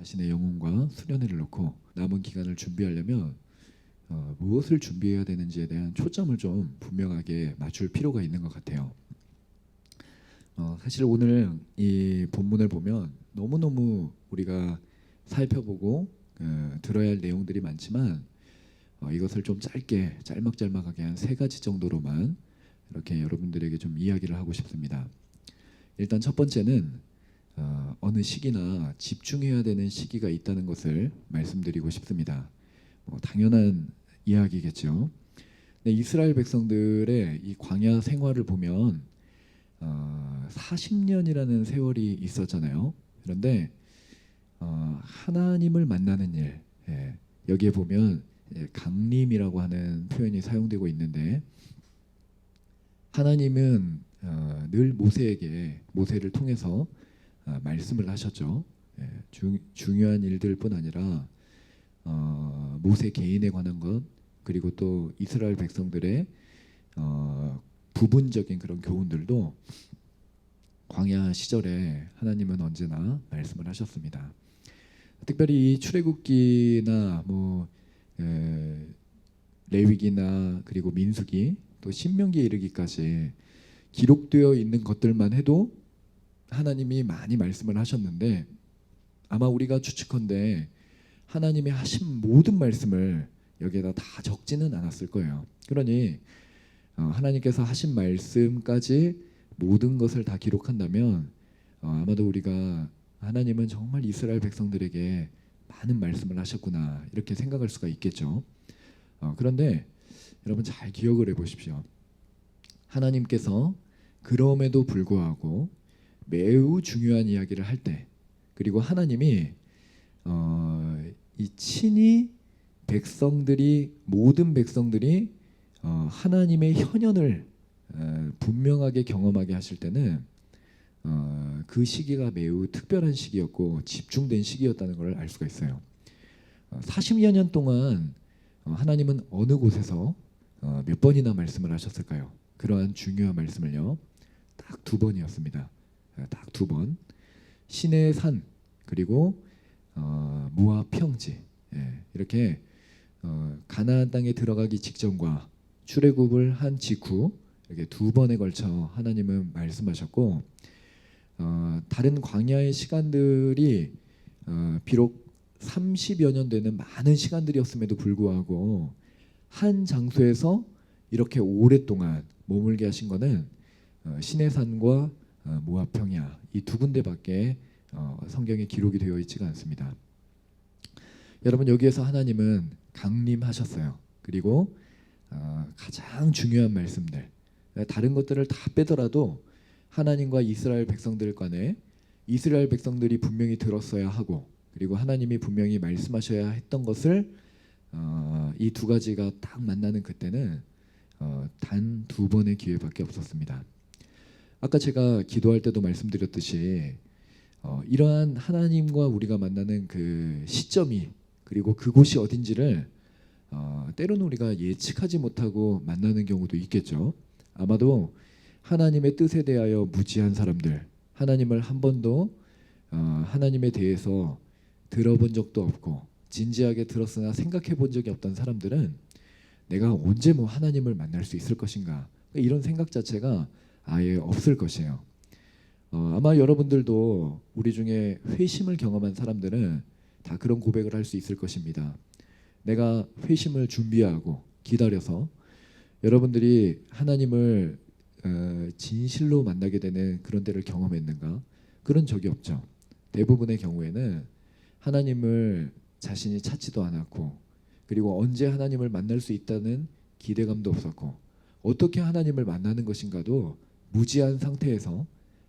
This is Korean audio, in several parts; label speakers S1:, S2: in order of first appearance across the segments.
S1: 자신의 영혼과 수련회를 놓고 남은 기간을 준비하려면 무엇을 준비해야 되는지에 대한 초점을 좀 분명하게 맞출 필요가 있는 것 같아요. 사실 오늘 이 본문을 보면 너무너무 우리가 살펴보고 들어야 할 내용들이 많지만 이것을 좀 짧게 짤막짤막하게 한 3가지 정도로만 이렇게 여러분들에게 좀 이야기를 하고 싶습니다. 일단 첫 번째는 어느 시기나 집중해야 되는 시기가 있다는 것을 말씀드리고 싶습니다. 당연한 이야기겠죠. 네, 이스라엘 백성들의 이 광야 생활을 보면 40년이라는 세월이 있었잖아요. 그런데 하나님을 만나는 일, 여기에 보면 강림이라고 하는 표현이 사용되고 있는데 하나님은 늘 모세를 통해서 말씀을 하셨죠. 중요한 일들뿐 아니라 모세 개인에 관한 것 그리고 또 이스라엘 백성들의 부분적인 그런 교훈들도 광야 시절에 하나님은 언제나 말씀을 하셨습니다. 특별히 이 출애굽기나 레위기나 그리고 민수기 또 신명기에 이르기까지 기록되어 있는 것들만 해도 하나님이 많이 말씀을 하셨는데 아마 우리가 추측컨대 하나님이 하신 모든 말씀을 여기에다 다 적지는 않았을 거예요. 그러니 하나님께서 하신 말씀까지 모든 것을 다 기록한다면 아마도 우리가 하나님은 정말 이스라엘 백성들에게 많은 말씀을 하셨구나 이렇게 생각할 수가 있겠죠. 그런데 여러분 잘 기억을 해보십시오. 하나님께서 그럼에도 불구하고 매우 중요한 이야기를 할 때 그리고 하나님이 이 친히 모든 백성들이 하나님의 현현을 분명하게 경험하게 하실 때는 그 시기가 매우 특별한 시기였고 집중된 시기였다는 걸 알 수가 있어요. 40여 년 동안 하나님은 어느 곳에서 몇 번이나 말씀을 하셨을까요? 그러한 중요한 말씀을요. 딱 2번이었습니다. 딱 2번. 시내의 산 그리고 모압 평지 이렇게 가나안 땅에 들어가기 직전과 출애굽을 한 직후 이렇게 2번에 걸쳐 하나님은 말씀하셨고 다른 광야의 시간들이 비록 30여 년 되는 많은 시간들이었음에도 불구하고 한 장소에서 이렇게 오랫동안 머물게 하신 것은 시내산과 모압 평야 이 2군데밖에 성경에 기록이 되어 있지가 않습니다. 여러분 여기에서 하나님은 강림하셨어요. 그리고 가장 중요한 말씀들 다른 것들을 다 빼더라도 하나님과 이스라엘 백성들 간에 이스라엘 백성들이 분명히 들었어야 하고 그리고 하나님이 분명히 말씀하셔야 했던 것을 이 2가지가 딱 만나는 그때는 단 2번의 기회밖에 없었습니다. 아까 제가 기도할 때도 말씀드렸듯이 이러한 하나님과 우리가 만나는 그 시점이 그리고 그곳이 어딘지를 때로는 우리가 예측하지 못하고 만나는 경우도 있겠죠. 아마도 하나님의 뜻에 대하여 무지한 사람들, 하나님을 한 번도 하나님에 대해서 들어본 적도 없고 진지하게 들었으나 생각해 본 적이 없던 사람들은 내가 언제 하나님을 만날 수 있을 것인가 이런 생각 자체가 아예 없을 것이에요. 아마 여러분들도 우리 중에 회심을 경험한 사람들은 다 그런 고백을 할 수 있을 것입니다. 내가 회심을 준비하고 기다려서 여러분들이 하나님을 진실로 만나게 되는 그런 때를 경험했는가? 그런 적이 없죠. 대부분의 경우에는 하나님을 자신이 찾지도 않았고 그리고 언제 하나님을 만날 수 있다는 기대감도 없었고 어떻게 하나님을 만나는 것인가도 무지한 상태에서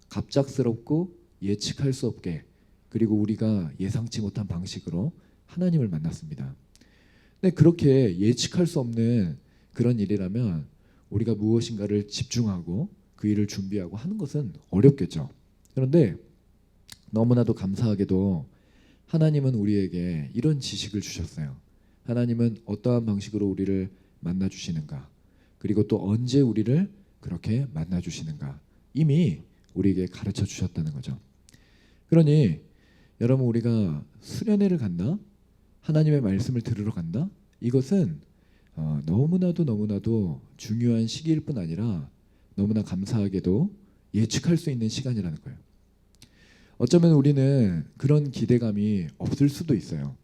S1: 갑작스럽고 예측할 수 없게 그리고 우리가 예상치 못한 방식으로 하나님을 만났습니다. 근데 그렇게 예측할 수 없는 그런 일이라면 우리가 무엇인가를 집중하고 그 일을 준비하고 하는 것은 어렵겠죠. 그런데 너무나도 감사하게도 하나님은 우리에게 이런 지식을 주셨어요. 하나님은 어떠한 방식으로 우리를 만나 주시는가 그리고 또 언제 우리를 그렇게 만나 주시는가 이미 우리에게 가르쳐 주셨다는 거죠. 그러니 여러분 우리가 수련회를 간다, 하나님의 말씀을 들으러 간다. 이것은 너무나도 중요한 시기일 뿐 아니라 너무나 감사하게도 예측할 수 있는 시간이라는 거예요. 어쩌면 우리는 그런 기대감이 없을 수도 있어요.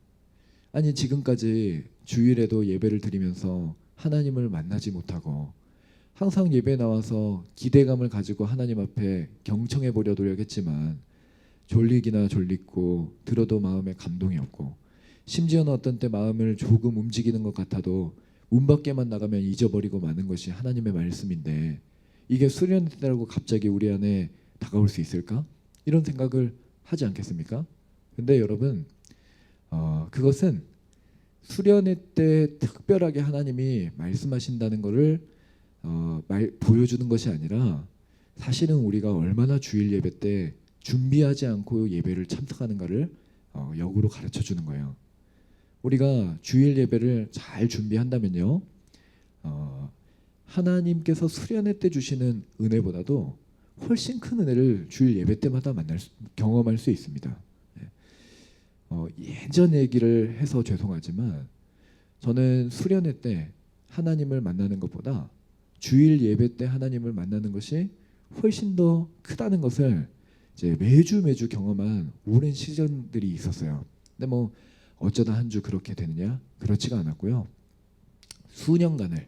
S1: 아니 지금까지 주일에도 예배를 드리면서 하나님을 만나지 못하고 항상 예배에 나와서 기대감을 가지고 하나님 앞에 경청해 보려 노력했지만 졸리기나 졸리고 들어도 마음에 감동이 없고 심지어는 어떤 때 마음을 조금 움직이는 것 같아도 문 밖에만 나가면 잊어버리고 마는 것이 하나님의 말씀인데 이게 수련회 때라고 갑자기 우리 안에 다가올 수 있을까? 이런 생각을 하지 않겠습니까? 근데 여러분 그것은 수련회 때 특별하게 하나님이 말씀하신다는 것을 보여주는 것이 아니라 사실은 우리가 얼마나 주일 예배 때 준비하지 않고 예배를 참석하는가를 역으로 가르쳐 주는 거예요. 우리가 주일 예배를 잘 준비한다면요, 하나님께서 수련회 때 주시는 은혜보다도 훨씬 큰 은혜를 주일 예배 때마다 경험할 수 있습니다. 예전 얘기를 해서 죄송하지만 저는 수련회 때 하나님을 만나는 것보다 주일 예배 때 하나님을 만나는 것이 훨씬 더 크다는 것을 이제 매주 경험한 오랜 시즌들이 있었어요. 근데 뭐 어쩌다 한 주 그렇게 되느냐? 그렇지가 않았고요. 수년간을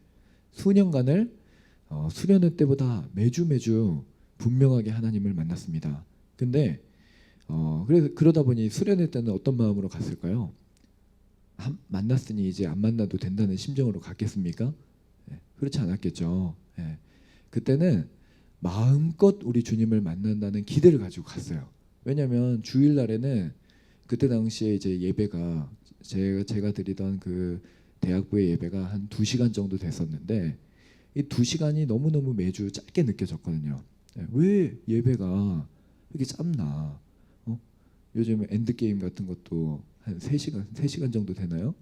S1: 수련회 때보다 매주 분명하게 하나님을 만났습니다. 근데 그러다 보니 수련회 때는 어떤 마음으로 갔을까요? 만났으니 이제 안 만나도 된다는 심정으로 갔겠습니까? 그렇지 않았겠죠. 그때는 마음껏 우리 주님을 만난다는 기대를 가지고 갔어요. 왜냐하면 주일날에는 그때 당시에 이제 예배가 제가 드리던 그 대학부의 예배가 한 2시간 정도 됐었는데 이 2시간이 너무너무 매주 짧게 느껴졌거든요. 왜 예배가 이렇게 짧나? 요즘 엔드게임 같은 것도 한 3시간 정도 되나요?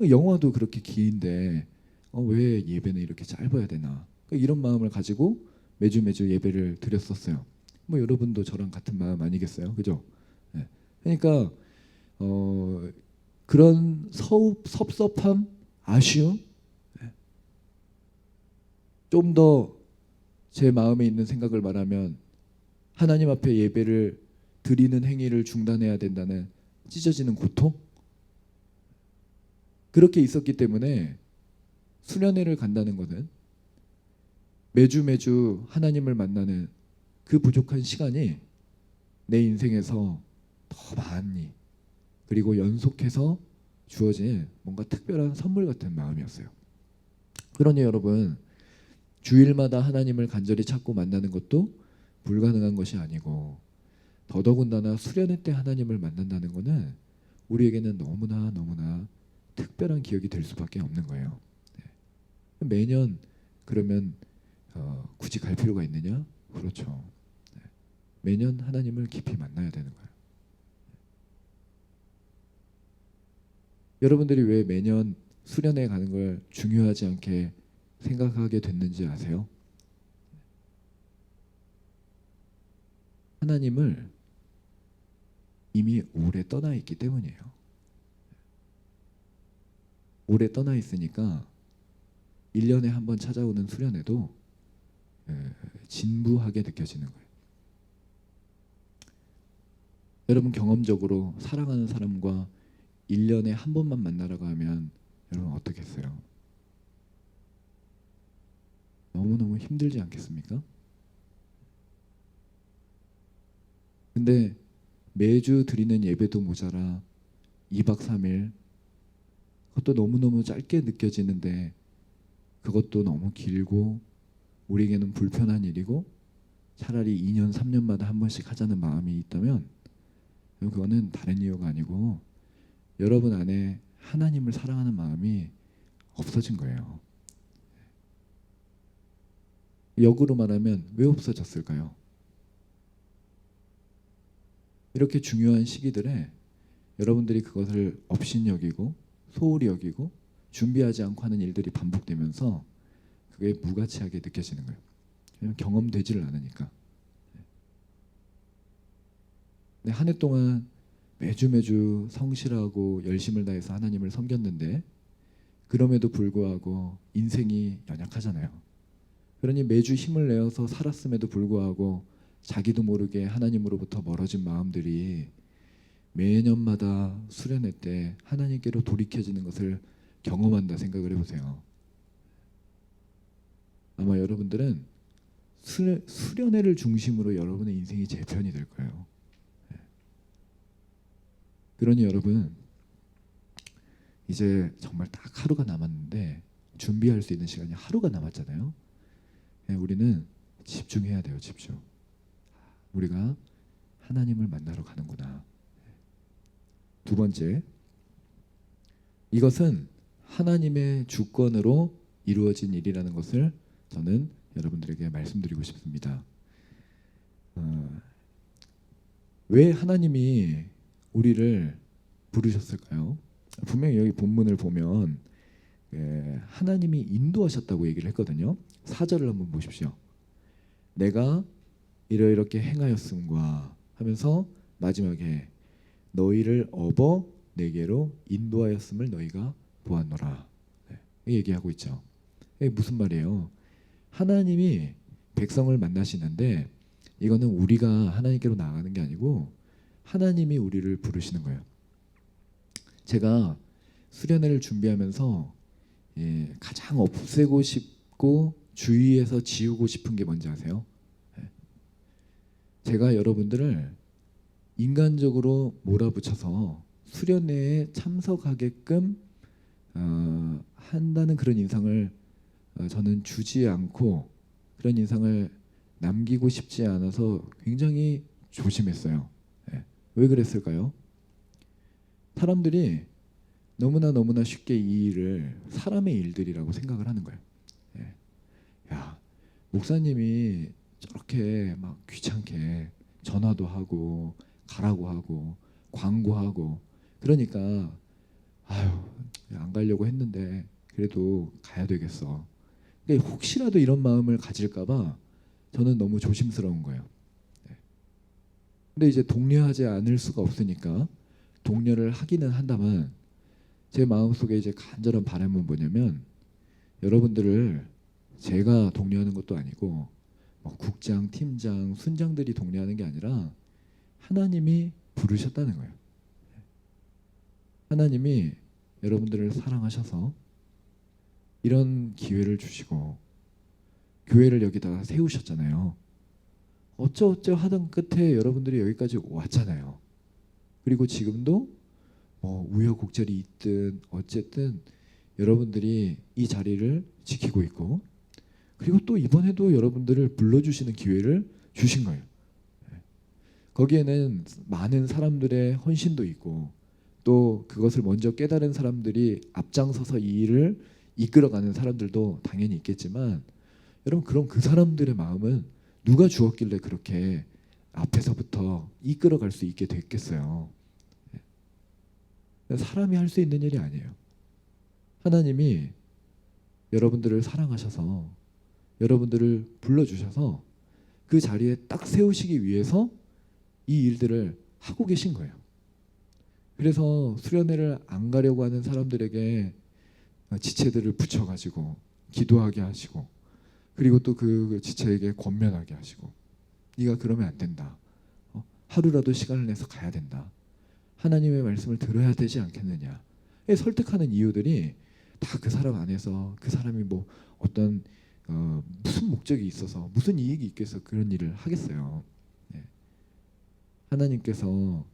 S1: 영화도 그렇게 긴데 왜 예배는 이렇게 짧아야 되나? 이런 마음을 가지고 매주 예배를 드렸었어요. 뭐 여러분도 저랑 같은 마음 아니겠어요? 그죠? 그러니까 그런 섭섭함, 아쉬움, 좀 더 제 마음에 있는 생각을 말하면 하나님 앞에 예배를 드리는 행위를 중단해야 된다는 찢어지는 고통, 그렇게 있었기 때문에 수련회를 간다는 것은 매주 하나님을 만나는 그 부족한 시간이 내 인생에서 더 많이 그리고 연속해서 주어진 뭔가 특별한 선물 같은 마음이었어요. 그러니 여러분 주일마다 하나님을 간절히 찾고 만나는 것도 불가능한 것이 아니고 더더군다나 수련회 때 하나님을 만난다는 것은 우리에게는 너무나 특별한 기억이 될 수밖에 없는 거예요. 매년 그러면 굳이 갈 필요가 있느냐? 그렇죠. 매년 하나님을 깊이 만나야 되는 거예요. 여러분들이 왜 매년 수련회 가는 걸 중요하지 않게 생각하게 됐는지 아세요? 하나님을 이미 오래 떠나 있기 때문이에요. 오래 떠나 있으니까 1년에 한 번 찾아오는 수련회도 진부하게 느껴지는 거예요. 여러분 경험적으로 사랑하는 사람과 1년에 한 번만 만나라고 하면 여러분 어떻겠어요? 너무너무 힘들지 않겠습니까? 근데 매주 드리는 예배도 모자라 2박 3일 그것도 너무너무 짧게 느껴지는데 그것도 너무 길고 우리에게는 불편한 일이고 차라리 2년 3년마다 한 번씩 하자는 마음이 있다면 그거는 다른 이유가 아니고 여러분 안에 하나님을 사랑하는 마음이 없어진 거예요. 역으로 말하면 왜 없어졌을까요? 이렇게 중요한 시기들에 여러분들이 그것을 업신여기고 소홀히 여기고 준비하지 않고 하는 일들이 반복되면서 그게 무가치하게 느껴지는 거예요. 왜냐하면 경험되지를 않으니까. 한 해 동안 매주 성실하고 열심을 다해서 하나님을 섬겼는데 그럼에도 불구하고 인생이 연약하잖아요. 그러니 매주 힘을 내어서 살았음에도 불구하고 자기도 모르게 하나님으로부터 멀어진 마음들이 매년마다 수련회 때 하나님께로 돌이켜지는 것을 경험한다 생각을 해보세요. 아마 여러분들은 수련회를 중심으로 여러분의 인생이 재편이 될 거예요. 그러니 여러분, 이제 정말 딱 하루가 남았는데 준비할 수 있는 시간이 하루가 남았잖아요. 우리는 집중해야 돼요. 집중. 우리가 하나님을 만나러 가는구나. 두 번째, 이것은 하나님의 주권으로 이루어진 일이라는 것을 저는 여러분들에게 말씀드리고 싶습니다. 왜 하나님이 우리를 부르셨을까요? 분명히 여기 본문을 보면 하나님이 인도하셨다고 얘기를 했거든요. 4절을 한번 보십시오. 내가 이렇게 행하였음과 하면서 마지막에 너희를 업어 내게로 인도하였음을 너희가 보았노라. 얘기하고 있죠. 이게 무슨 말이에요? 하나님이 백성을 만나시는데 이거는 우리가 하나님께로 나가는 게 아니고 하나님이 우리를 부르시는 거예요. 제가 수련회를 준비하면서 가장 없애고 싶고 주위에서 지우고 싶은 게 뭔지 아세요? 제가 여러분들을 인간적으로 몰아붙여서 수련회에 참석하게끔 한다는 그런 인상을 저는 주지 않고 그런 인상을 남기고 싶지 않아서 굉장히 조심했어요. 왜 그랬을까요? 사람들이 너무나 쉽게 이 일을 사람의 일들이라고 생각을 하는 거예요. 야, 목사님이 저렇게 막 귀찮게 전화도 하고 가라고 하고 광고하고 그러니까 아유 안 가려고 했는데 그래도 가야 되겠어. 그러니까 혹시라도 이런 마음을 가질까봐 저는 너무 조심스러운 거예요. 근데 이제 독려하지 않을 수가 없으니까 독려를 하기는 한다면 제 마음속에 이제 간절한 바람은 뭐냐면 여러분들을 제가 독려하는 것도 아니고 국장, 팀장, 순장들이 독려하는 게 아니라 하나님이 부르셨다는 거예요. 하나님이 여러분들을 사랑하셔서 이런 기회를 주시고 교회를 여기다가 세우셨잖아요. 어쩌어쩌 하던 끝에 여러분들이 여기까지 왔잖아요. 그리고 지금도 우여곡절이 있든 어쨌든 여러분들이 이 자리를 지키고 있고 그리고 또 이번에도 여러분들을 불러주시는 기회를 주신 거예요. 거기에는 많은 사람들의 헌신도 있고 또 그것을 먼저 깨달은 사람들이 앞장서서 이 일을 이끌어가는 사람들도 당연히 있겠지만 여러분 그럼 그 사람들의 마음은 누가 주었길래 그렇게 앞에서부터 이끌어갈 수 있게 됐겠어요. 사람이 할 수 있는 일이 아니에요. 하나님이 여러분들을 사랑하셔서 여러분들을 불러주셔서 그 자리에 딱 세우시기 위해서 이 일들을 하고 계신 거예요. 그래서 수련회를 안 가려고 하는 사람들에게 지체들을 붙여가지고 기도하게 하시고 그리고 또 그 지체에게 권면하게 하시고 네가 그러면 안 된다. 하루라도 시간을 내서 가야 된다. 하나님의 말씀을 들어야 되지 않겠느냐. 설득하는 이유들이 다 그 사람 안에서 그 사람이 뭐 어떤 무슨 목적이 있어서 무슨 이익이 있겠어 그런 일을 하겠어요. 하나님께서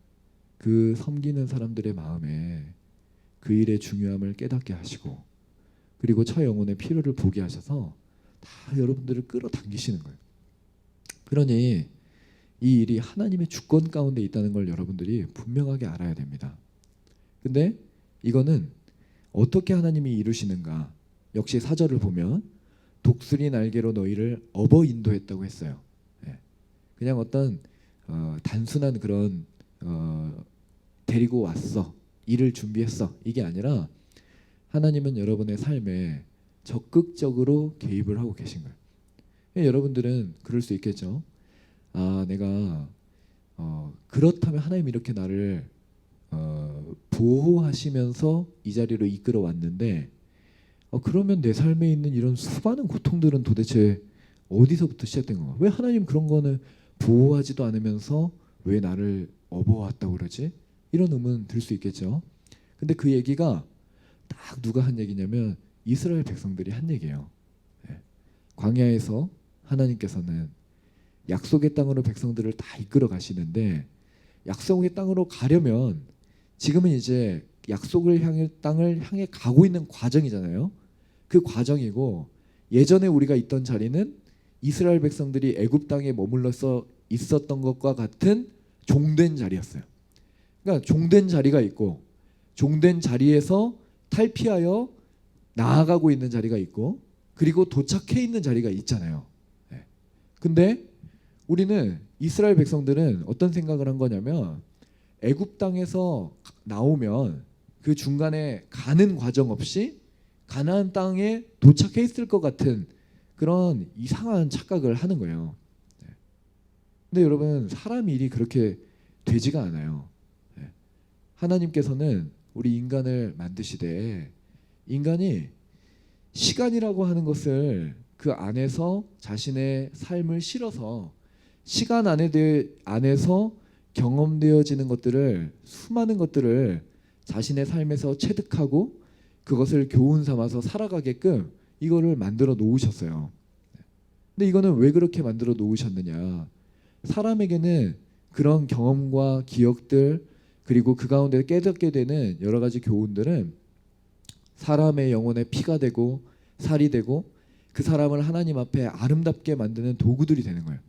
S1: 그 섬기는 사람들의 마음에 그 일의 중요함을 깨닫게 하시고 그리고 처 영혼의 필요를 보게 하셔서 다 여러분들을 끌어당기시는 거예요. 그러니 이 일이 하나님의 주권 가운데 있다는 걸 여러분들이 분명하게 알아야 됩니다. 근데 이거는 어떻게 하나님이 이루시는가? 역시 4절을 보면 독수리 날개로 너희를 업어 인도했다고 했어요. 그냥 어떤 단순한 그런 데리고 왔어, 일을 준비했어 이게 아니라 하나님은 여러분의 삶에 적극적으로 개입을 하고 계신 거예요. 여러분들은 그럴 수 있겠죠. 아, 내가 그렇다면 하나님이 이렇게 나를 보호하시면서 이 자리로 이끌어 왔는데 그러면 내 삶에 있는 이런 수많은 고통들은 도대체 어디서부터 시작된 건가? 왜 하나님 그런 거는 보호하지도 않으면서 왜 나를 업어왔다고 그러지? 이런 의문 들 수 있겠죠. 근데 그 얘기가 딱 누가 한 얘기냐면 이스라엘 백성들이 한 얘기예요. 예. 광야에서 하나님께서는 약속의 땅으로 백성들을 다 이끌어 가시는데 약속의 땅으로 가려면 지금은 이제 약속을 향해 땅을 향해 가고 있는 과정이잖아요. 그 과정이고 예전에 우리가 있던 자리는 이스라엘 백성들이 애굽 땅에 머물러서 있었던 것과 같은 종된 자리였어요. 그러니까 종된 자리가 있고 종된 자리에서 탈피하여 나아가고 있는 자리가 있고 그리고 도착해 있는 자리가 있잖아요. 네. 근데 우리는 이스라엘 백성들은 어떤 생각을 한 거냐면 애굽 땅에서 나오면 그 중간에 가는 과정 없이 가나안 땅에 도착해 있을 것 같은 그런 이상한 착각을 하는 거예요. 네. 근데 여러분 사람 일이 그렇게 되지가 않아요. 네. 하나님께서는 우리 인간을 만드시되 인간이 시간이라고 하는 것을 그 안에서 자신의 삶을 실어서 시간 안에서 경험되어지는 것들을 수많은 것들을 자신의 삶에서 체득하고 그것을 교훈 삼아서 살아가게끔 이거를 만들어 놓으셨어요. 근데 이거는 왜 그렇게 만들어 놓으셨느냐? 사람에게는 그런 경험과 기억들 그리고 그 가운데 깨닫게 되는 여러 가지 교훈들은 사람의 영혼에 피가 되고 살이 되고 그 사람을 하나님 앞에 아름답게 만드는 도구들이 되는 거예요.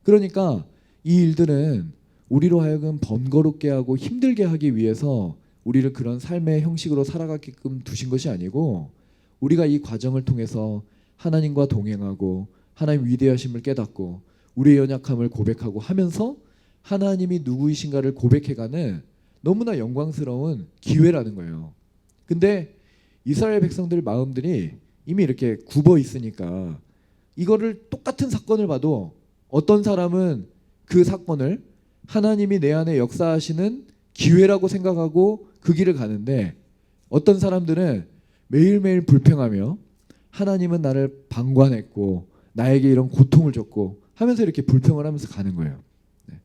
S1: 그러니까 이 일들은 우리로 하여금 번거롭게 하고 힘들게 하기 위해서 우리를 그런 삶의 형식으로 살아가게끔 두신 것이 아니고 우리가 이 과정을 통해서 하나님과 동행하고 하나님 위대하심을 깨닫고 우리의 연약함을 고백하고 하면서 하나님이 누구이신가를 고백해가는 너무나 영광스러운 기회라는 거예요. 근데 이스라엘 백성들 마음들이 이미 이렇게 굽어 있으니까 이거를 똑같은 사건을 봐도 어떤 사람은 그 사건을 하나님이 내 안에 역사하시는 기회라고 생각하고 그 길을 가는데 어떤 사람들은 매일매일 불평하며 하나님은 나를 방관했고 나에게 이런 고통을 줬고 하면서 이렇게 불평을 하면서 가는 거예요. 네.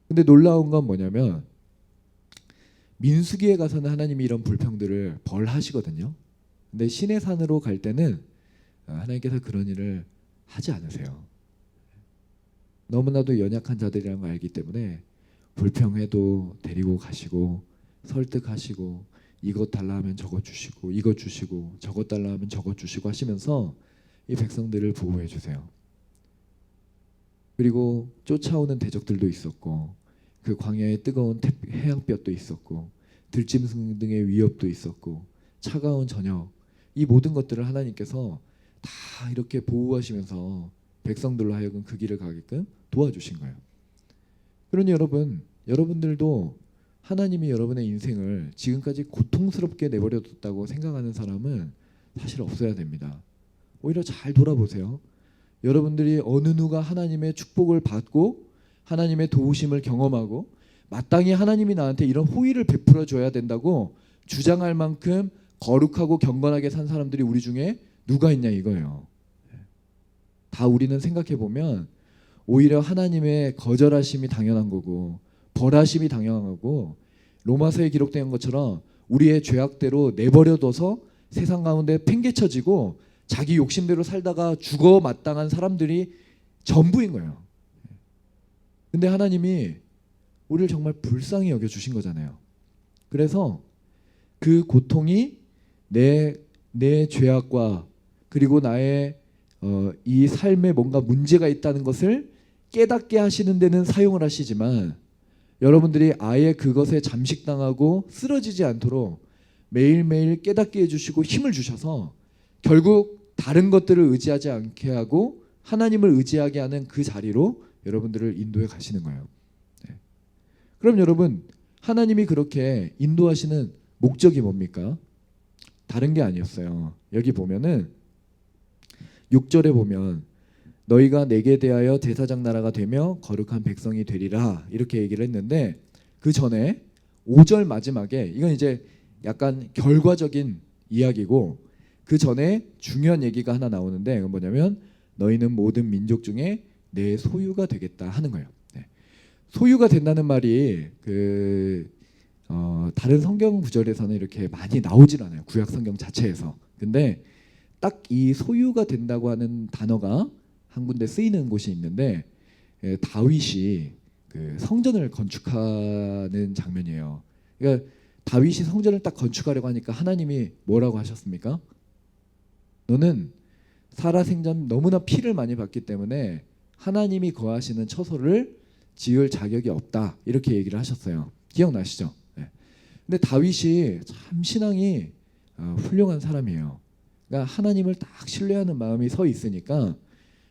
S1: 근데 놀라운 건 뭐냐면 민수기에 가서는 하나님이 이런 불평들을 벌하시거든요. 근데 신의 산으로 갈 때는 하나님께서 그런 일을 하지 않으세요. 너무나도 연약한 자들이라는 걸 알기 때문에 불평해도 데리고 가시고 설득하시고 이것 달라 하면 저것 주시고 이것 주시고 저것 달라 하면 저것 주시고 하시면서 이 백성들을 보호해 주세요. 그리고 쫓아오는 대적들도 있었고 그 광야의 뜨거운 해양볕도 있었고 들짐승 등의 위협도 있었고 차가운 저녁 이 모든 것들을 하나님께서 다 이렇게 보호하시면서 백성들로 하여금 그 길을 가게끔 도와주신 거예요. 그러니 여러분들도 하나님이 여러분의 인생을 지금까지 고통스럽게 내버려뒀다고 생각하는 사람은 사실 없어야 됩니다. 오히려 잘 돌아보세요. 여러분들이 어느 누가 하나님의 축복을 받고 하나님의 도우심을 경험하고 마땅히 하나님이 나한테 이런 호의를 베풀어 줘야 된다고 주장할 만큼 거룩하고 경건하게 산 사람들이 우리 중에 누가 있냐 이거예요. 다 우리는 생각해 보면 오히려 하나님의 거절하심이 당연한 거고 벌하심이 당연한 거고 로마서에 기록된 것처럼 우리의 죄악대로 내버려둬서 세상 가운데 팽개쳐지고 자기 욕심대로 살다가 죽어 마땅한 사람들이 전부인 거예요. 근데 하나님이 우리를 정말 불쌍히 여겨주신 거잖아요. 그래서 그 고통이 내 죄악과 그리고 나의 이 삶에 뭔가 문제가 있다는 것을 깨닫게 하시는 데는 사용을 하시지만 여러분들이 아예 그것에 잠식당하고 쓰러지지 않도록 매일매일 깨닫게 해주시고 힘을 주셔서 결국 다른 것들을 의지하지 않게 하고 하나님을 의지하게 하는 그 자리로 여러분들을 인도해 가시는 거예요. 네. 그럼 여러분 하나님이 그렇게 인도하시는 목적이 뭡니까? 다른 게 아니었어요. 여기 보면은 6절에 보면 너희가 내게 대하여 제사장 나라가 되며 거룩한 백성이 되리라 이렇게 얘기를 했는데 그 전에 5절 마지막에 이건 이제 약간 결과적인 이야기고 그 전에 중요한 얘기가 하나 나오는데 그건 뭐냐면 너희는 모든 민족 중에 내 소유가 되겠다 하는 거예요. 네. 소유가 된다는 말이 다른 성경 구절에서는 이렇게 많이 나오질 않아요. 구약 성경 자체에서. 근데 딱 이 소유가 된다고 하는 단어가 한 군데 쓰이는 곳이 있는데 다윗이 그 성전을 건축하는 장면이에요. 그러니까 다윗이 성전을 딱 건축하려고 하니까 하나님이 뭐라고 하셨습니까? 너는 살아생전 너무나 피를 많이 봤기 때문에 하나님이 거하시는 처소를 지을 자격이 없다 이렇게 얘기를 하셨어요. 기억나시죠? 네. 근데 다윗이 참 신앙이 훌륭한 사람이에요. 그러니까 하나님을 딱 신뢰하는 마음이 서 있으니까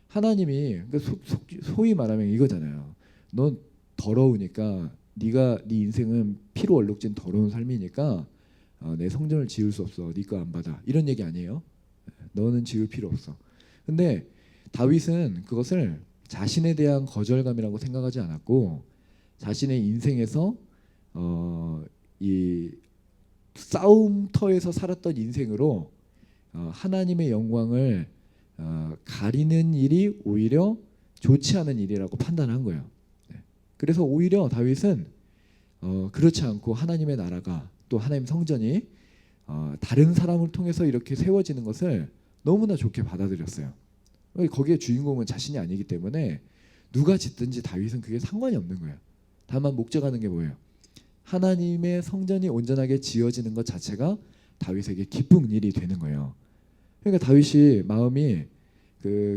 S1: 하나님이 그러니까 소위 말하면 이거잖아요. 넌 더러우니까 네 인생은 피로 얼룩진 더러운 삶이니까 내 성전을 지을 수 없어. 네 거 안 받아. 이런 얘기 아니에요. 너는 지을 필요 없어. 근데 다윗은 그것을 자신에 대한 거절감이라고 생각하지 않았고 자신의 인생에서 이 싸움터에서 살았던 인생으로 하나님의 영광을 가리는 일이 오히려 좋지 않은 일이라고 판단한 거예요. 그래서 오히려 다윗은 그렇지 않고 하나님의 나라가 또 하나님 성전이 다른 사람을 통해서 이렇게 세워지는 것을 너무나 좋게 받아들였어요. 거기에 주인공은 자신이 아니기 때문에 누가 짓든지 다윗은 그게 상관이 없는 거예요. 다만 목적하는 게 뭐예요? 하나님의 성전이 온전하게 지어지는 것 자체가 다윗에게 기쁜 일이 되는 거예요. 그러니까 다윗이 마음이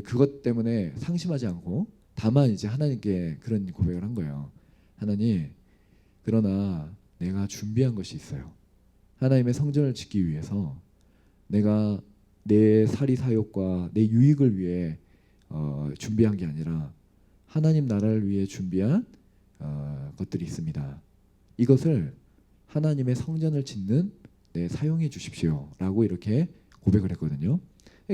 S1: 그것 때문에 상심하지 않고 다만 이제 하나님께 그런 고백을 한 거예요. 하나님, 그러나 내가 준비한 것이 있어요. 하나님의 성전을 짓기 위해서 내가 내 사리 사욕과 내 유익을 위해 준비한 게 아니라 하나님 나라를 위해 준비한 것들이 있습니다. 이것을 하나님의 성전을 짓는 데 사용해 주십시오라고 이렇게 고백을 했거든요.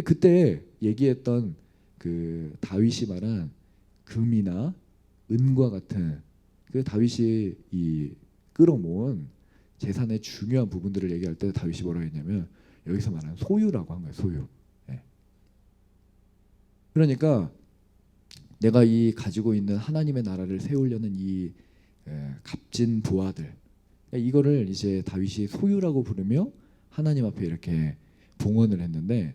S1: 그때 얘기했던 그 다윗이 말한 금이나 은과 같은 그 다윗이 이 끌어모은 재산의 중요한 부분들을 얘기할 때 다윗이 뭐라고 했냐면 여기서 말하는 소유라고 한 거예요. 소유. 예. 그러니까 내가 이 가지고 있는 하나님의 나라를 세우려는 이 값진 부하들 이거를 이제 다윗이 소유라고 부르며 하나님 앞에 이렇게 봉헌을 했는데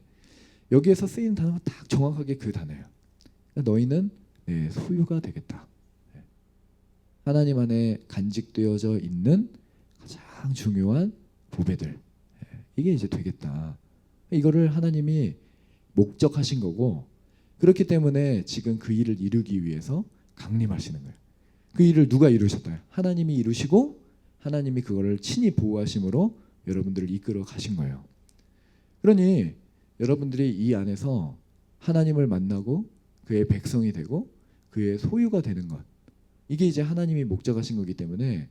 S1: 여기에서 쓰인 단어가 딱 정확하게 그 단어예요. 너희는 내 소유가 되겠다. 하나님 안에 간직되어져 있는 가장 중요한 보배들 이게 이제 되겠다. 이거를 하나님이 목적하신 거고 그렇기 때문에 지금 그 일을 이루기 위해서 강림하시는 거예요. 그 일을 누가 이루셨다? 하나님이 이루시고 하나님이 그거를 친히 보호하심으로 여러분들을 이끌어 가신 거예요. 그러니 여러분들이 이 안에서 하나님을 만나고 그의 백성이 되고 그의 소유가 되는 것 이게 이제 하나님이 목적하신 거기 때문에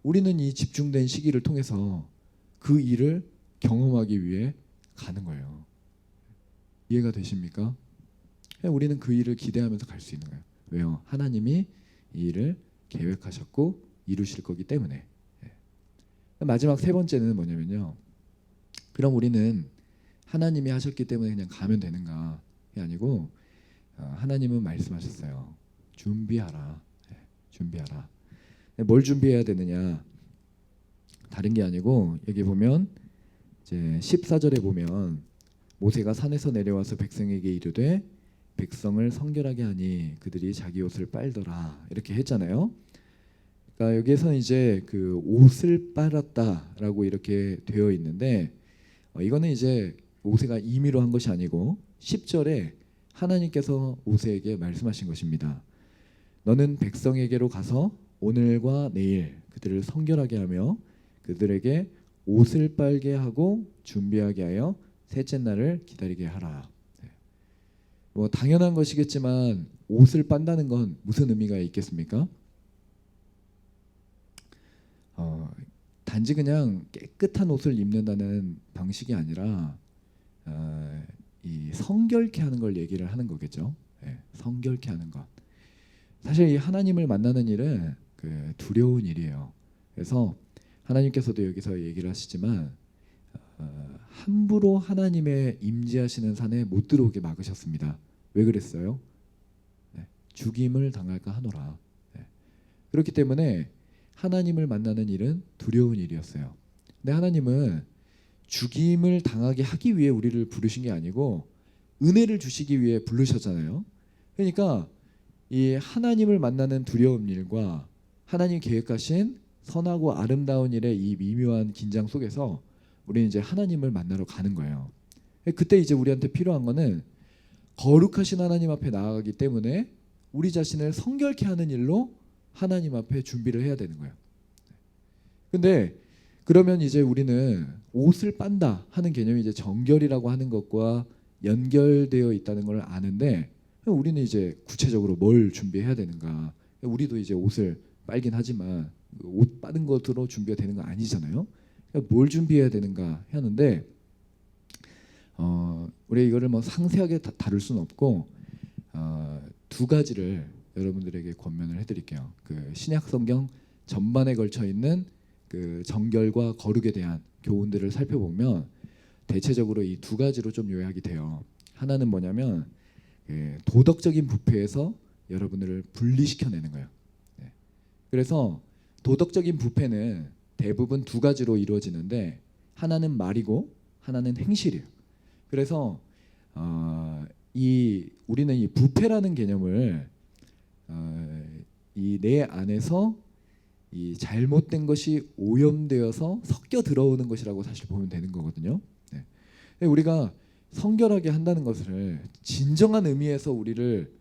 S1: 우리는 이 집중된 시기를 통해서 그 일을 경험하기 위해 가는 거예요. 이해가 되십니까? 우리는 그 일을 기대하면서 갈 수 있는 거예요. 왜요? 하나님이 이 일을 계획하셨고 이루실 거기 때문에. 마지막 세 번째는 뭐냐면요. 그럼 우리는 하나님이 하셨기 때문에 그냥 가면 되는가? 그게 아니고 하나님은 말씀하셨어요. 준비하라. 준비하라. 뭘 준비해야 되느냐? 다른 게 아니고 여기 보면 이제 14절에 보면 모세가 산에서 내려와서 백성에게 이르되 백성을 성결하게 하니 그들이 자기 옷을 빨더라 이렇게 했잖아요. 그러니까 여기에서 이제 그 옷을 빨았다라고 이렇게 되어 있는데 이거는 이제 모세가 임의로 한 것이 아니고 10절에 하나님께서 모세에게 말씀하신 것입니다. 너는 백성에게로 가서 오늘과 내일 그들을 성결하게 하며 그들에게 옷을 빨게 하고 준비하게 하여 셋째 날을 기다리게 하라. 뭐 당연한 것이겠지만 옷을 빤다는 건 무슨 의미가 있겠습니까? 단지 그냥 깨끗한 옷을 입는다는 방식이 아니라 이 성결케 하는 걸 얘기를 하는 거겠죠. 성결케 하는 것. 사실 이 하나님을 만나는 일은 두려운 일이에요. 그래서 하나님께서도 여기서 얘기를 하시지만 함부로 하나님의 임재하시는 산에 못 들어오게 막으셨습니다. 왜 그랬어요? 네, 죽임을 당할까 하노라. 네. 그렇기 때문에 하나님을 만나는 일은 두려운 일이었어요. 근데 하나님은 죽임을 당하게 하기 위해 우리를 부르신 게 아니고 은혜를 주시기 위해 부르셨잖아요. 그러니까 이 하나님을 만나는 두려운 일과 하나님 계획하신 선하고 아름다운 일의 이 미묘한 긴장 속에서 우리는 이제 하나님을 만나러 가는 거예요. 그때 이제 우리한테 필요한 거는 거룩하신 하나님 앞에 나아가기 때문에 우리 자신을 성결케 하는 일로 하나님 앞에 준비를 해야 되는 거예요. 근데 그러면 이제 우리는 옷을 빤다 하는 개념이 이제 정결이라고 하는 것과 연결되어 있다는 걸 아는데 우리는 이제 구체적으로 뭘 준비해야 되는가? 우리도 이제 옷을 빨긴 하지만 옷 빠는 것으로 준비가 되는 건 아니잖아요. 그러니까 뭘 준비해야 되는가 하는데 우리 이거를 뭐 상세하게 다룰 수는 없고 두 가지를 여러분들에게 권면을 해드릴게요. 그 신약 성경 전반에 걸쳐 있는 그 정결과 거룩에 대한 교훈들을 살펴보면 대체적으로 이 두 가지로 좀 요약이 돼요. 하나는 뭐냐면 도덕적인 부패에서 여러분들을 분리시켜내는 거예요. 그래서 도덕적인 부패는 대부분 두 가지로 이루어지는데 하나는 말이고 하나는 행실이에요. 그래서 우리는 이 부패라는 개념을 이 내 안에서 이 잘못된 것이 오염되어서 섞여 들어오는 것이라고 사실 보면 되는 거거든요. 네. 우리가 성결하게 한다는 것을 진정한 의미에서 우리를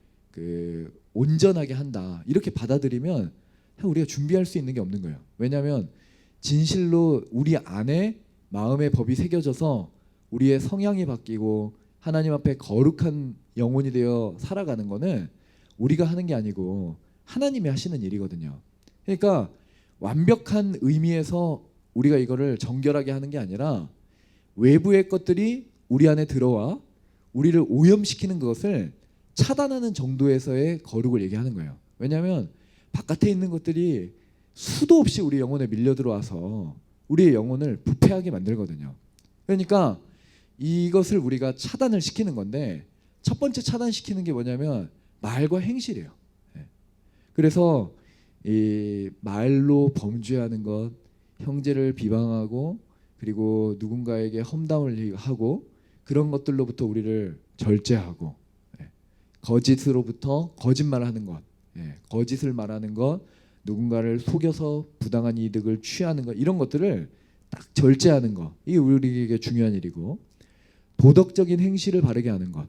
S1: 온전하게 한다 이렇게 받아들이면 우리가 준비할 수 있는 게 없는 거예요. 왜냐하면 진실로 우리 안에 마음의 법이 새겨져서 우리의 성향이 바뀌고 하나님 앞에 거룩한 영혼이 되어 살아가는 거는 우리가 하는 게 아니고 하나님이 하시는 일이거든요. 그러니까 완벽한 의미에서 우리가 이거를 정결하게 하는 게 아니라 외부의 것들이 우리 안에 들어와 우리를 오염시키는 것을 차단하는 정도에서의 거룩을 얘기하는 거예요. 왜냐하면 바깥에 있는 것들이 수도 없이 우리 영혼에 밀려 들어와서 우리의 영혼을 부패하게 만들거든요. 그러니까 이것을 우리가 차단을 시키는 건데 첫 번째 차단시키는 게 뭐냐면 말과 행실이에요. 그래서 이 말로 범죄하는 것, 형제를 비방하고 그리고 누군가에게 험담을 하고 그런 것들로부터 우리를 절제하고 거짓으로부터 거짓말하는 것, 거짓을 말하는 것, 누군가를 속여서 부당한 이득을 취하는 것 이런 것들을 딱 절제하는 것 이게 우리에게 중요한 일이고 도덕적인 행실을 바르게 하는 것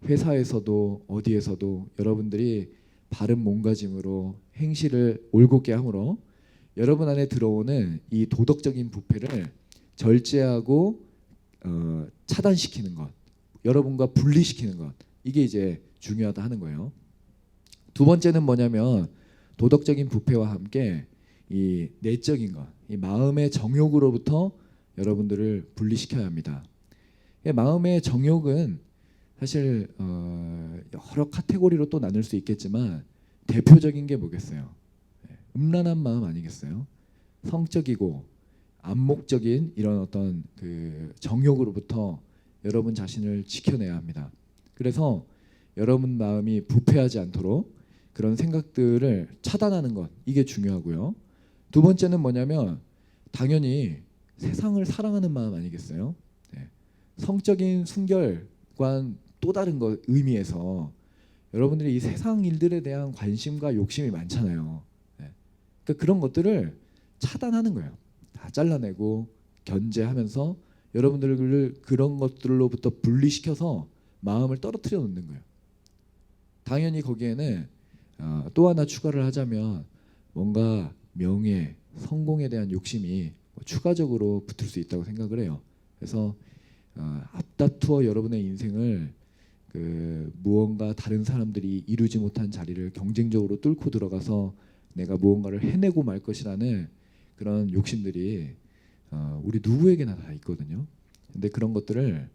S1: 회사에서도 어디에서도 여러분들이 바른 몸가짐으로 행실을 올곧게 함으로 여러분 안에 들어오는 이 도덕적인 부패를 절제하고 차단시키는 것 여러분과 분리시키는 것 이게 이제 중요하다 하는 거예요. 두 번째는 뭐냐면 도덕적인 부패와 함께 이 내적인 것, 이 마음의 정욕으로부터 여러분들을 분리시켜야 합니다. 마음의 정욕은 사실 여러 카테고리로 또 나눌 수 있겠지만 대표적인 게 뭐겠어요? 음란한 마음 아니겠어요? 성적이고 안목적인 이런 어떤 그 정욕으로부터 여러분 자신을 지켜내야 합니다. 그래서 여러분 마음이 부패하지 않도록 그런 생각들을 차단하는 것 이게 중요하고요. 두 번째는 뭐냐면 당연히 세상을 사랑하는 마음 아니겠어요? 성적인 순결과 또 다른 것 의미에서 여러분들이 이 세상 일들에 대한 관심과 욕심이 많잖아요. 그러니까 그런 것들을 차단하는 거예요. 다 잘라내고 견제하면서 여러분들을 그런 것들로부터 분리시켜서 마음을 떨어뜨려 놓는 거예요. 당연히 거기에는 또 하나 추가를 하자면 뭔가 명예, 성공에 대한 욕심이 추가적으로 붙을 수 있다고 생각을 해요. 그래서 앞다투어 여러분의 인생을 무언가 다른 사람들이 이루지 못한 자리를 경쟁적으로 뚫고 들어가서 내가 무언가를 해내고 말 것이라는 그런 욕심들이 우리 누구에게나 다 있거든요. 근데 그런 것들을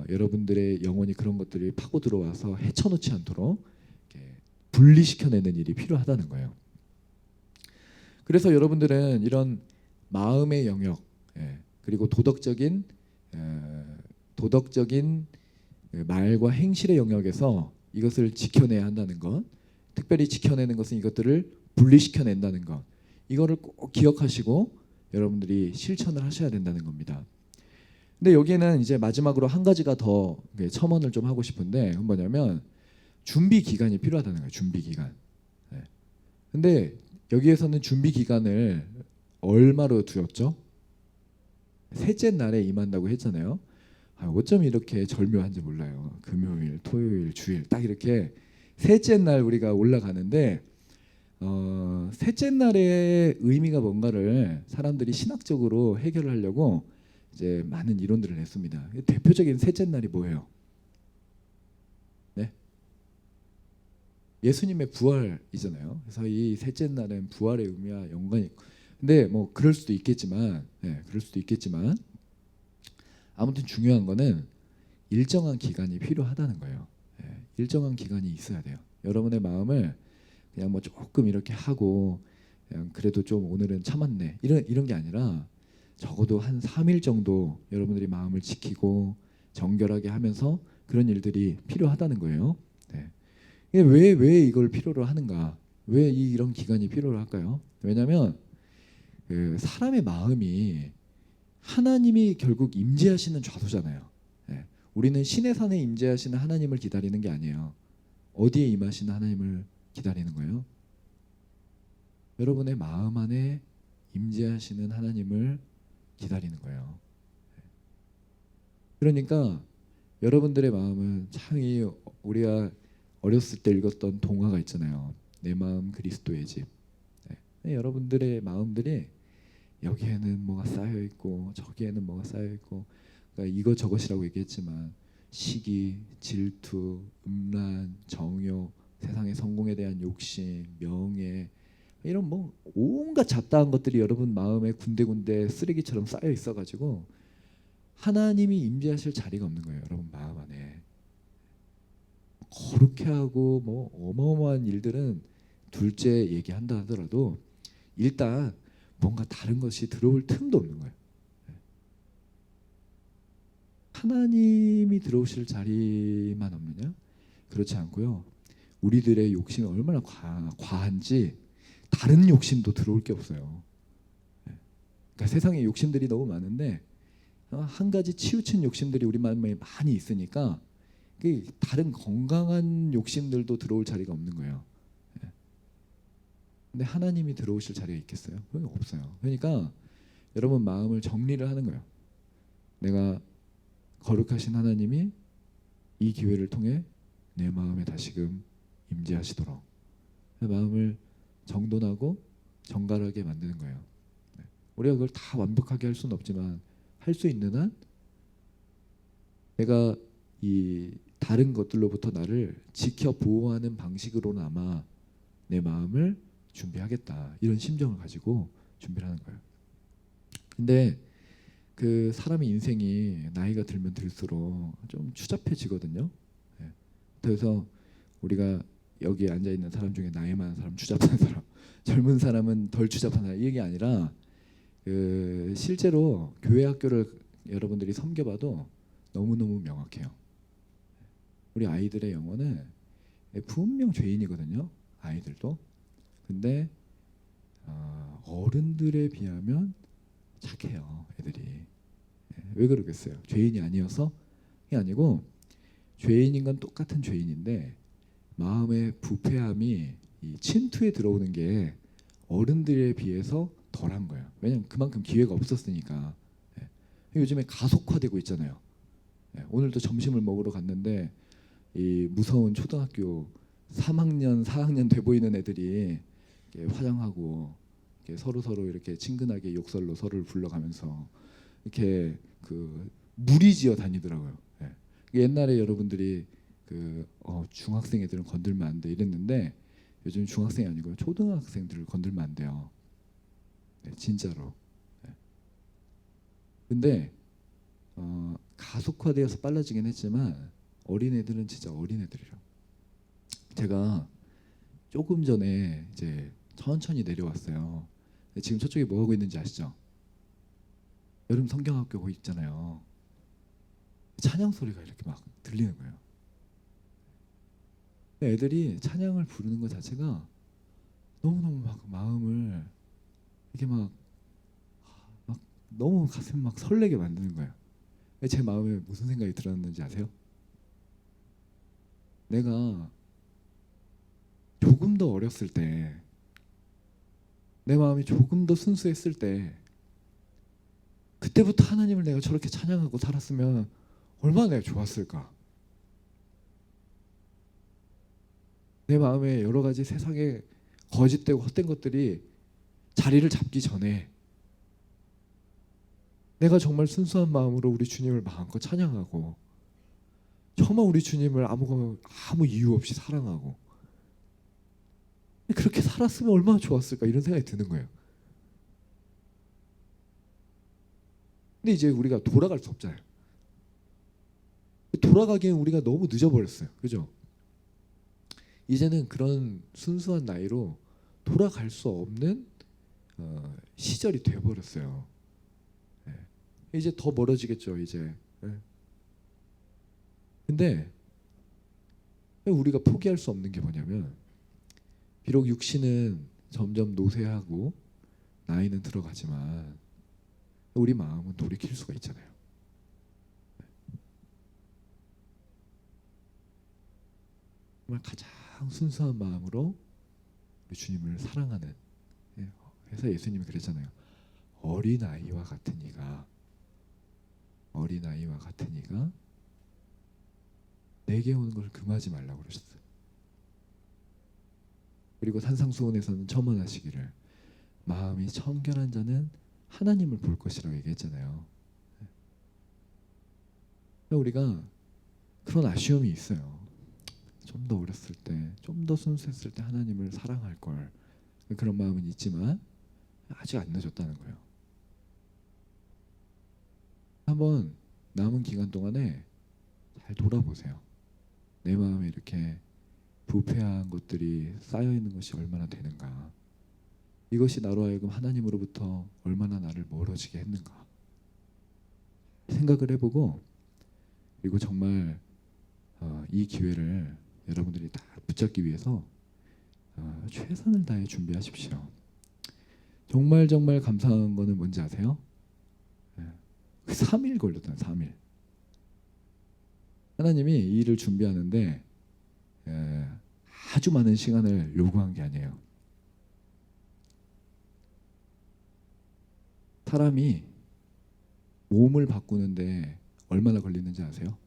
S1: 여러분들의 영혼이 그런 것들이 파고 들어와서 헤쳐놓지 않도록 이렇게 분리시켜내는 일이 필요하다는 거예요. 그래서 여러분들은 이런 마음의 영역, 그리고 도덕적인 말과 행실의 영역에서 이것을 지켜내야 한다는 것, 특별히 지켜내는 것은 이것들을 분리시켜낸다는 것, 이거를 꼭 기억하시고 여러분들이 실천을 하셔야 된다는 겁니다. 근데 여기에는 이제 마지막으로 한 가지가 더 첨언을 좀 하고 싶은데, 그건 뭐냐면 준비 기간이 필요하다는 거예요. 준비 기간. 근데 여기에서는 준비 기간을 얼마로 두었죠? 셋째 날에 임한다고 했잖아요. 어쩜 이렇게 절묘한지 몰라요. 금요일, 토요일, 주일 딱 이렇게 셋째 날 우리가 올라가는데 셋째 날의 의미가 뭔가를 사람들이 신학적으로 해결을 하려고 이제 많은 이론들을 냈습니다. 대표적인 셋째 날이 뭐예요? 네? 예수님의 부활이잖아요. 그래서 이 셋째 날은 부활의 의미와 연관이 있고, 근데 뭐 그럴 수도 있겠지만, 그럴 수도 있겠지만 아무튼 중요한 거는 일정한 기간이 필요하다는 거예요. 일정한 기간이 있어야 돼요. 여러분의 마음을 그냥 뭐 조금 이렇게 하고 그냥 그래도 좀 오늘은 참았네 이런 게 아니라 적어도 한 3일 정도 여러분들이 마음을 지키고 정결하게 하면서 그런 일들이 필요하다는 거예요. 왜 이걸 필요로 하는가? 왜 이런 기간이 필요로 할까요? 왜냐하면 그 사람의 마음이 하나님이 결국 임재하시는 좌소잖아요. 우리는 신의 산에 임재하시는 하나님을 기다리는 게 아니에요. 어디에 임하시는 하나님을 기다리는 거예요? 여러분의 마음 안에 임재하시는 하나님을 기다리는 거예요. 그러니까 여러분들의 마음은 참 우리가 어렸을 때 읽었던 동화가 있잖아요. 내 마음 그리스도의 집. 여러분들의 마음들이 여기에는 뭐가 쌓여 있고 저기에는 뭐가 쌓여 있고, 그러니까 이것저것이라고 얘기했지만 시기, 질투, 음란, 정욕, 세상의 성공에 대한 욕심, 명예, 이런 뭐 온갖 잡다한 것들이 여러분 마음에 군데군데 쓰레기처럼 쌓여 있어가지고 하나님이 임재하실 자리가 없는 거예요. 여러분 마음 안에. 거룩해 하고 뭐 어마어마한 일들은 둘째 얘기한다 하더라도 일단 뭔가 다른 것이 들어올 틈도 없는 거예요. 하나님이 들어오실 자리만 없느냐? 그렇지 않고요. 우리들의 욕심이 얼마나 과한지 다른 욕심도 들어올 게 없어요. 그러니까 세상에 욕심들이 너무 많은데 한 가지 치우친 욕심들이 우리 마음에 많이 있으니까 다른 건강한 욕심들도 들어올 자리가 없는 거예요. 근데 하나님이 들어오실 자리가 있겠어요? 그건 없어요. 그러니까 여러분 마음을 정리를 하는 거예요. 내가 거룩하신 하나님이 이 기회를 통해 내 마음에 다시금 임재하시도록 마음을 정돈하고 정갈하게 만드는 거예요. 우리가 그걸 다 완벽하게 할 수는 없지만 할 수 있는 한 내가 이 다른 것들로부터 나를 지켜 보호하는 방식으로나마 내 마음을 준비하겠다, 이런 심정을 가지고 준비를 하는 거예요. 근데 그 사람의 인생이 나이가 들면 들수록 좀 추잡해지거든요. 그래서 우리가 여기 앉아 있는 사람 중에 나이 많은 사람, 추잡한 사람, 젊은 사람은 덜 추잡한 사람, 이게 아니라 그 실제로 교회 학교를 여러분들이 섬겨봐도 너무너무 명확해요. 우리 아이들의 영혼은 분명 죄인이거든요. 아이들도. 근데 어른들에 비하면 착해요, 애들이. 왜 그러겠어요? 죄인이 아니어서? 이게 아니고 죄인인 건 똑같은 죄인인데 마음의 부패함이 이 침투에 들어오는 게 어른들에 비해서 덜한 거예요. 왜냐하면 그만큼 기회가 없었으니까. 요즘에 가속화되고 있잖아요. 오늘도 점심을 먹으러 갔는데 이 무서운 초등학교 3학년, 4학년 돼 보이는 애들이 화장하고 서로 이렇게 친근하게 욕설로 서로를 불러가면서 이렇게 그 무리지어 다니더라고요. 옛날에 여러분들이 중학생 애들은 건들면 안 돼 이랬는데 요즘 중학생이 아니고 초등학생들을 건들면 안 돼요. 진짜로. 근데 가속화되어서 빨라지긴 했지만 어린애들은 진짜 어린애들이에요. 제가 조금 전에 이제 천천히 내려왔어요. 지금 저쪽에 뭐 하고 있는지 아시죠? 여름 성경학교 거기 있잖아요. 찬양 소리가 이렇게 막 들리는 거예요. 애들이 찬양을 부르는 것 자체가 너무너무 막 마음을 이렇게 막 너무 가슴 막 설레게 만드는 거예요. 제 마음에 무슨 생각이 들었는지 아세요? 내가 조금 더 어렸을 때, 내 마음이 조금 더 순수했을 때, 그때부터 하나님을 내가 저렇게 찬양하고 살았으면 얼마나 내가 좋았을까. 내 마음에 여러 가지 세상에 거짓되고 헛된 것들이 자리를 잡기 전에 내가 정말 순수한 마음으로 우리 주님을 마음껏 찬양하고, 정말 우리 주님을 아무 이유 없이 사랑하고, 그렇게 살았으면 얼마나 좋았을까, 이런 생각이 드는 거예요. 근데 이제 우리가 돌아갈 수 없잖아요. 돌아가기엔 우리가 너무 늦어버렸어요. 그죠? 이제는 그런 순수한 나이로 돌아갈 수 없는 시절이 돼버렸어요. 이제 더 멀어지겠죠, 이제. 근데 우리가 포기할 수 없는 게 뭐냐면, 비록 육신은 점점 노쇠하고 나이는 들어가지만 우리 마음은 돌이킬 수가 있잖아요. 정말 가장 순수한 마음으로 우리 주님을 사랑하는, 그래서 예수님이 그랬잖아요. 어린아이와 같은 이가 내게 오는 걸 금하지 말라고 그러셨어요. 그리고 산상수훈에서는 첨언하시기를 마음이 청결한 자는 하나님을 볼 것이라고 얘기했잖아요. 우리가 그런 아쉬움이 있어요. 좀 더 어렸을 때, 좀 더 순수했을 때 하나님을 사랑할 걸, 그런 마음은 있지만 아직 안 늦었다는 거예요. 한번 남은 기간 동안에 잘 돌아보세요. 내 마음에 이렇게 부패한 것들이 쌓여 있는 것이 얼마나 되는가. 이것이 나로 하여금 하나님으로부터 얼마나 나를 멀어지게 했는가 생각을 해보고, 그리고 정말 이 기회를 여러분들이 다 붙잡기 위해서 최선을 다해 준비하십시오. 정말 감사한 거는 뭔지 아세요? 3일 걸렸잖아요. 3일. 하나님이 이 일을 준비하는데 아주 많은 시간을 요구한 게 아니에요. 사람이 몸을 바꾸는데 얼마나 걸리는지 아세요?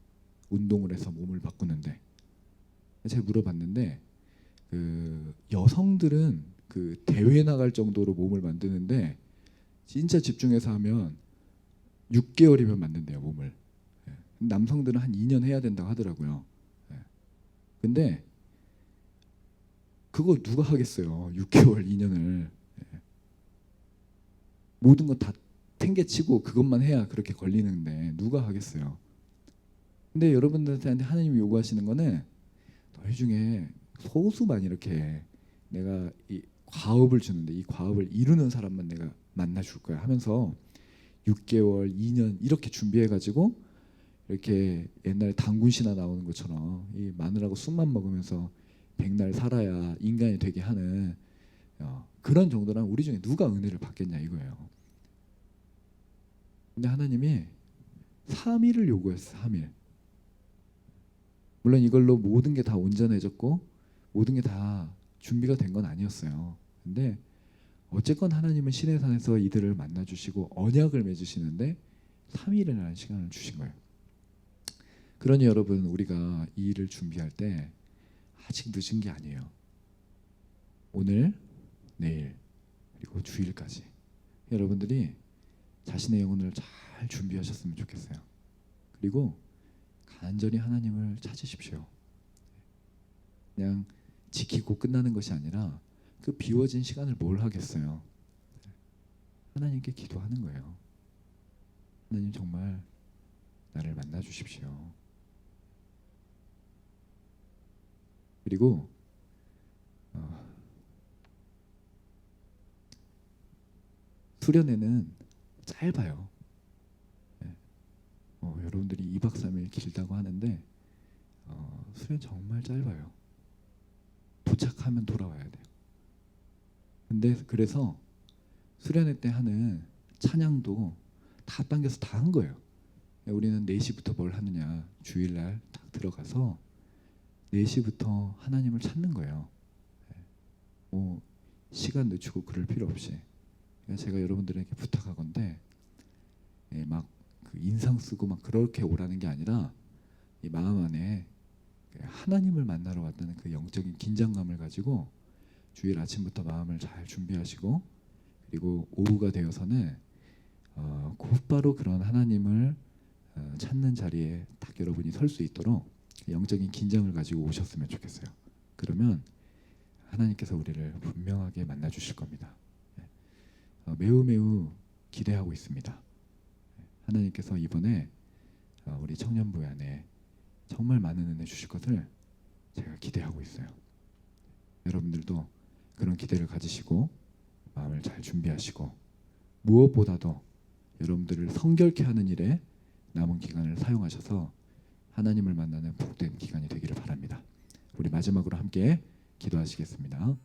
S1: 운동을 해서 몸을 바꾸는데. 제가 물어봤는데 여성들은 그 대회 나갈 정도로 몸을 만드는데 진짜 집중해서 하면 6개월이면 만든대요, 몸을. 남성들은 한 2년 해야 된다고 하더라고요. 근데 그거 누가 하겠어요? 6개월, 2년을. 모든 거 다 탱개치고 그것만 해야 그렇게 걸리는데 누가 하겠어요? 근데 여러분들한테 하나님이 요구하시는 거는 너희 중에 소수만 이렇게 내가 이 과업을 주는데 이 과업을 이루는 사람만 내가 만나줄 거야 하면서 6개월, 2년 이렇게 준비해가지고 이렇게 옛날에 단군 신화 나오는 것처럼 이 마늘하고 쑥만 먹으면서 백날 살아야 인간이 되게 하는 그런 정도랑 우리 중에 누가 은혜를 받겠냐 이거예요. 근데 하나님이 3일을 요구했어요. 3일. 물론 이걸로 모든 게 다 온전해졌고 모든 게 다 준비가 된 건 아니었어요. 근데 어쨌건 하나님은 시내산에서 이들을 만나주시고 언약을 맺으시는데 3일이라는 시간을 주신 거예요. 그러니 여러분, 우리가 이 일을 준비할 때 아직 늦은 게 아니에요. 오늘, 내일, 그리고 주일까지 여러분들이 자신의 영혼을 잘 준비하셨으면 좋겠어요. 그리고 간절히 하나님을 찾으십시오. 그냥 지키고 끝나는 것이 아니라 그 비워진 시간을 뭘 하겠어요. 하나님께 기도하는 거예요. 하나님, 정말 나를 만나 주십시오. 그리고 수련회는 짧아요. 예. 여러분들이 2박 3일 길다고 하는데 수련 정말 짧아요. 도착하면 돌아와야 돼요. 근데 그래서 수련회 때 하는 찬양도 다 당겨서 다 한 거예요. 우리는 4시부터 뭘 하느냐, 주일날 딱 들어가서 4시부터 하나님을 찾는 거예요. 뭐 시간 늦추고 그럴 필요 없이. 제가 여러분들에게 부탁하건대 막 그 인상 쓰고 막 그렇게 오라는 게 아니라 이 마음 안에 하나님을 만나러 왔다는 그 영적인 긴장감을 가지고 주일 아침부터 마음을 잘 준비하시고, 그리고 오후가 되어서는 곧바로 그런 하나님을 찾는 자리에 딱 여러분이 설 수 있도록 영적인 긴장을 가지고 오셨으면 좋겠어요. 그러면 하나님께서 우리를 분명하게 만나 주실 겁니다. 매우 매우 기대하고 있습니다. 하나님께서 이번에 우리 청년부회 안에 정말 많은 은혜 주실 것을 제가 기대하고 있어요. 여러분들도 그런 기대를 가지시고 마음을 잘 준비하시고, 무엇보다도 여러분들을 성결케 하는 일에 남은 기간을 사용하셔서 하나님을 만나는 복된 기간이 되기를 바랍니다. 우리 마지막으로 함께 기도하시겠습니다.